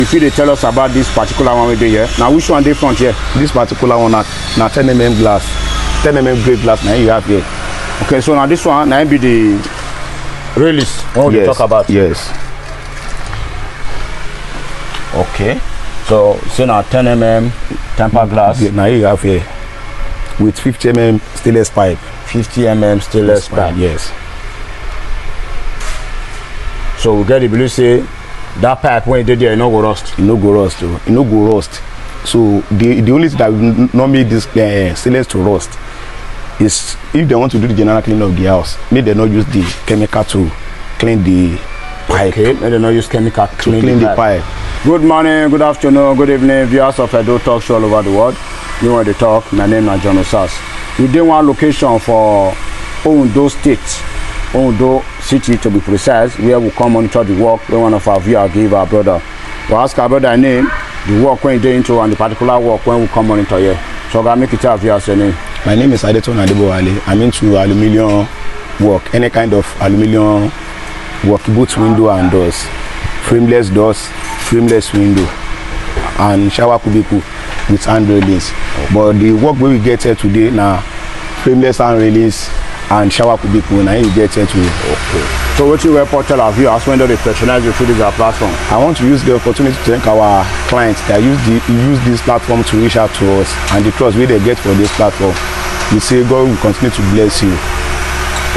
If you dey tell us about this particular one we do here, now which one dey front here? This particular one na 10 mm glass, 10 mm grade glass now you have here. Okay, so now this one now be the release what we talk about. Yes. Okay, so now 10 mm tempered glass. Yeah, now you have here with 50 mm stainless pipe. 50 mm stainless pipe. Yes. So we get the belief say that pipe when you did there, it no go rust. It no go rust. It no go rust. So the only thing that will not make this stainless to rust is if they want to do the general cleaning of the house, may they not use the chemical to clean the pipe. Okay, may they not use chemical to clean the pipe. Good morning, good afternoon, good evening, viewers of Edo Talk Show all over the world. You want to talk? My name is John Osas. We did one location for Ondo State, Ondo City to be precise, where we come monitor the work where one of our viewers give our brother. We ask our brother name, the work when they into, and the particular work when we come monitor here. So I make it our viewers your name. My name is Adeton Adebowale. I'm into aluminium work, any kind of aluminium work, both window and doors, frameless doors, frameless window, and shower cubicle with hand railings. Okay. But the work we get here today now, frameless hand railings and shower cubicle, now you get here today. Okay. So what you report tell our viewers when they patronize you through this platform? I want to use the opportunity to thank our clients that use this platform to reach out to us, and the trust we they get for this platform. We say God will continue to bless you.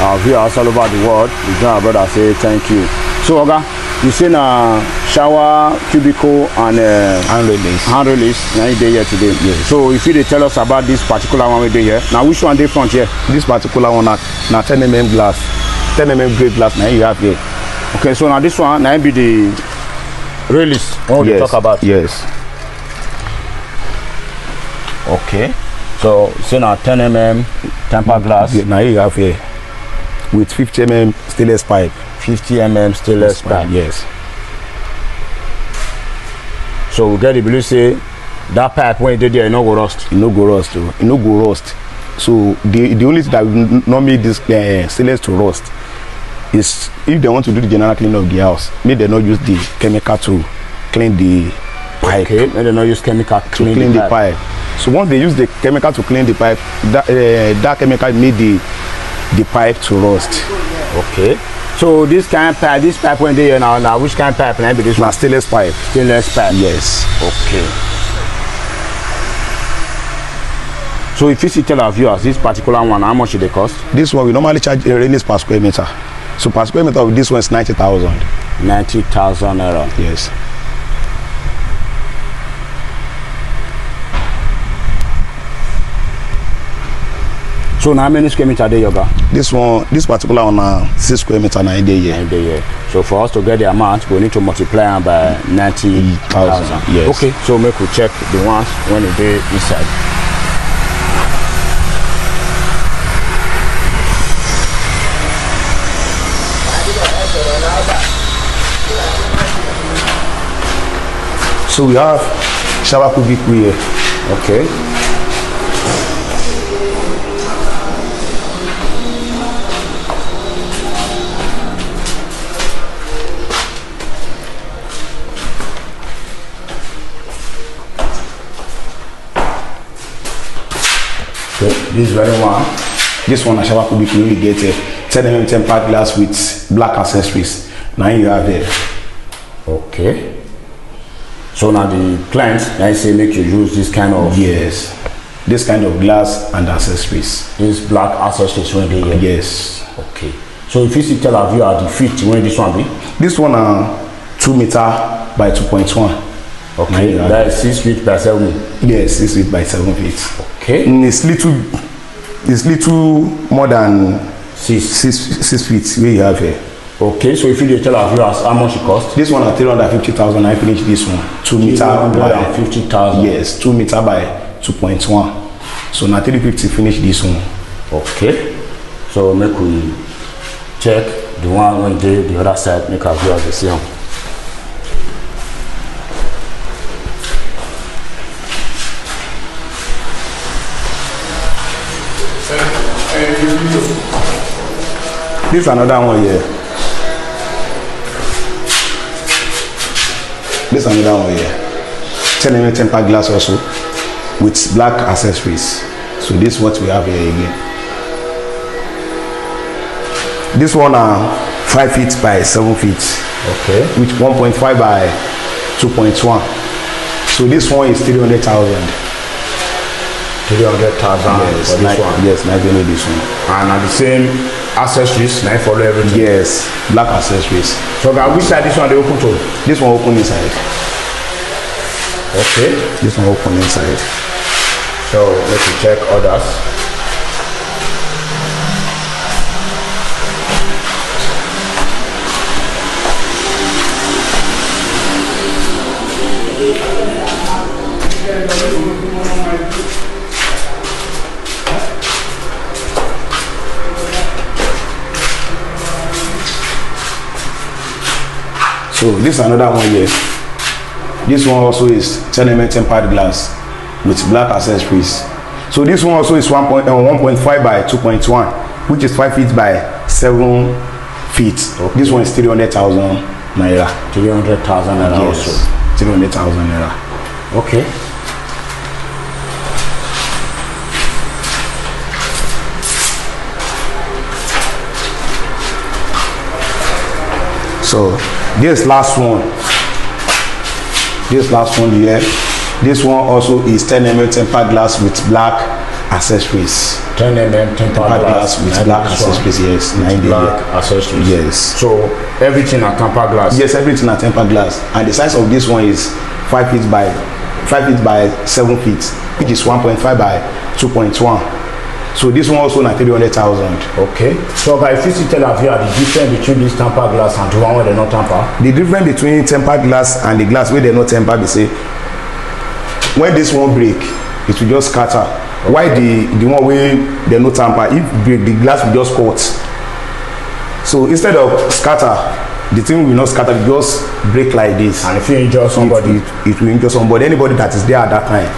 Our viewers all over the world, we join our brother say thank you. So Oga, you say na shower, cubicle and hand railings. Hand railings, now you dey here today. Yes. So if you dey tell us about this particular one we dey here, now which one dey front here? This particular one na 10 mm glass, 10 mm grade glass now you have here. Okay, so now this one now be the release what we talk about. Yes. Okay, so now 10 mm tempered glass. Yeah, now you have here with 50 mm stainless pipe. 50 mm stainless pipe. Yes. So we get the belief say that pipe when you did there, it no go rust. It no go rust. It no go rust. So the only thing that will not make this stainless to rust is if they want to do the general cleaning of the house, may they not use the chemical to clean the pipe. Okay, may they not use chemical to clean the pipe. So once they use the chemical to clean the pipe, that chemical made the pipe to rust. Okay. So this kind of pipe, this pipe when they now which kind of pipe now be this one? Stainless pipe. Stainless pipe. Yes. Okay. So if you see tell our viewers this particular one, how much it cost? This one we normally charge a release per square meter. So per square meter of this one is 90,000. 90,000 naira. Yes. So now how many square meter there, Yoga? This particular one 6 square meter now day. So for us to get the amount, we need to multiply them by 90,000. Yes. Okay. So make we check the ones when they inside. So we have shower cubicle here. Okay. So this very one. This one a shower cubicle we get 10 mm tempered glass with black accessories. Now you have there. Okay. So now the client, I say make you use this kind of this kind of glass and accessories. This black accessories when they here. Yes. Okay. So if you see tell our viewer the feet when this one be? This one 2 meter by 2.1. Okay. That is 6 feet by 7. Yes, 6 feet by 7 feet. Okay. It's little more than 6 feet where you have here. Okay, so if you tell our viewers how much it costs? This one at 350,000. I finished this one 2 meter by 50,000. Yes, 2 meter by 2.1. So now 350 finish this one. Okay, so make we check the one when the other side. Make our viewers see them. This is another one here. This another one here. 10mm tempered glass also with black accessories. So this is what we have here again. This one are 5 feet by 7 feet. Okay. With 1.5 by 2.1. So this one is 300,000. 300,000 yes, for this one. Yes, not only this one. And at the same accessories, now follow everything. Yes, black accessories. So which side this one they open to? This one open inside. Okay. This one open inside. So let's check others. So this is another one here. This one also is 10mm tempered glass with black accessories. So this one also is 1.5 by 2.1, which is 5 feet by 7 feet. Okay. This one is 300,000 naira. 300,000 naira yes. also. 300,000 naira. Okay. So this last one here, this one also is 10mm tempered glass with black accessories. 10mm tempered glass with black accessories, yes. With black accessories. Yes. So everything are tempered glass. Yes, everything are tempered glass, and the size of this one is 5 feet by 7 feet, which is 1.5 by 2.1. So this one also na 300,000. Okay. So if you see tell us here the difference between this tempered glass and the one where they not temper. The difference between tempered glass and the glass where they not temper, they say when this one break, it will just scatter. Okay. Why the one where they not temper, if break, the glass will just cut. So instead of scatter, the thing will not scatter, it just break like this. And if you injure somebody, it will injure somebody. Anybody that is there at that time,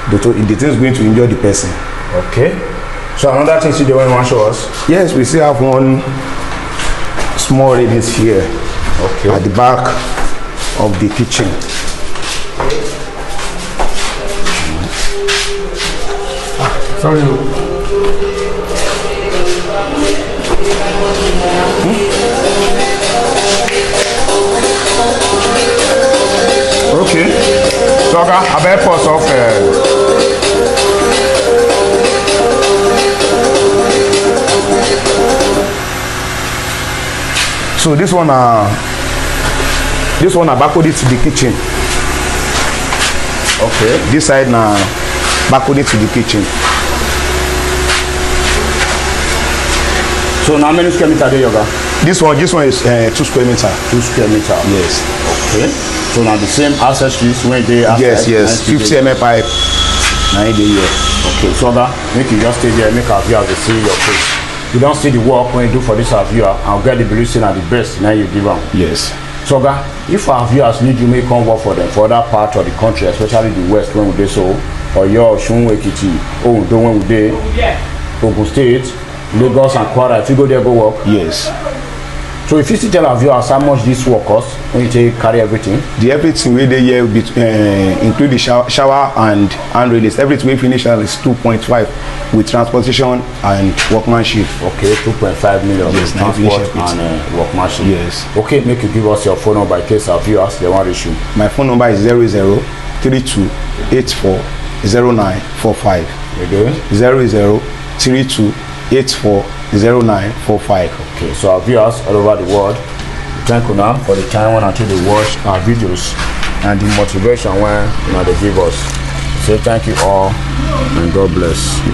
the thing is going to injure the person. Okay. So another thing see the one you want to show us? Yes, we still have one small radius here. Okay. At the back of the kitchen. Sorry. Okay. So I better pause off. So this one backward it to the kitchen. Okay. This side now backward it to the kitchen. So now how many square meter there, Yoga? This one is 2 square meter. 2 square meter. Yes. Okay. So now the same accessories when they are. Yes. 50 mm pipe. Now they here. Okay. So that make you just stay there, make our viewers see your face. You don't see the work when you do for this viewer, I'll get the belief at the best, now you give them. Yes. So if our viewers need you, may come work for them for that part of the country, especially the west when we do so, or your Shunwekiti, when we do Ogun State, Lagos and Kwara, if you go there, go work. Yes. So if you still tell our viewers how much this work costs when you take carry everything? The everything we dey here include the shower and hand release. Everything we finish is 2.5 with transportation and workmanship. Okay, 2.5 million. Yes, transport and workmanship. Yes. Okay, make you give us your phone number in case our viewers they want to reach you. My phone number is 0032840945. Again? 0032840945. Okay, so our viewers all over the world, thank you now for the time until they watch our videos and the motivation when they give us. So thank you all and God bless you.